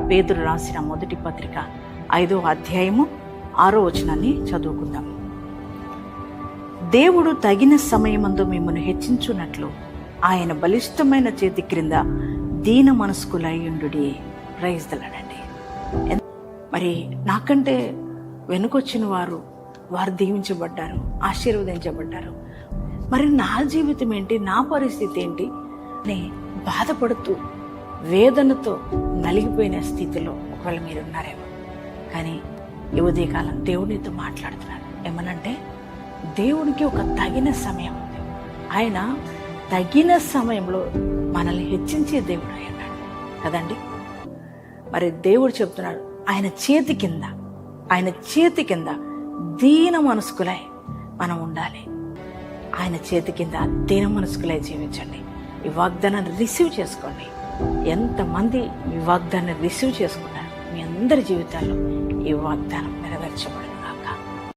పేతురు రాసిన మొదటి పత్రిక 5వ అధ్యాయము 6వ వచనాన్ని చదువుకుందాం. దేవుడు తగిన సమయమందు మిమ్మల్ని హెచ్చించున్నట్లు ఆయన బలిష్టమైన చేతి క్రింద దీన మనస్కులయ్యుండుడి. ప్రైజ్ ది లార్డ్ అండి. మరి నాకంటే వెనుకొచ్చిన వారు దీవించబడ్డారు, ఆశీర్వదించబడ్డారు. మరి నా జీవితం ఏంటి, నా పరిస్థితి ఏంటి అని బాధపడుతూ వేదనతో నలిగిపోయిన స్థితిలో ఒకవేళ మీరు ఉన్నారేమో. కానీ ఈ ఉదయకాలం దేవునితో మాట్లాడుతున్నాను. ఏమనంటే దేవునికి ఒక తగిన సమయం ఉంది. ఆయన తగిన సమయంలో మనల్ని హెచ్చించే దేవుడు అన్నాడు కదండి. మరి దేవుడు చెప్తున్నాడు, ఆయన చేతి కింద దీన మనస్కులై మనం ఉండాలి. ఆయన చేతి కింద దీన మనస్కులై జీవించండి. ఈ వాగ్దానాన్ని రిసీవ్ చేసుకోండి. ఎంతమంది ఈ వాగ్దానాన్ని రిసీవ్ చేసుకున్నారు, మీ అందరి జీవితాల్లో ఈ వాగ్దానం నెరవేర్చబడదు.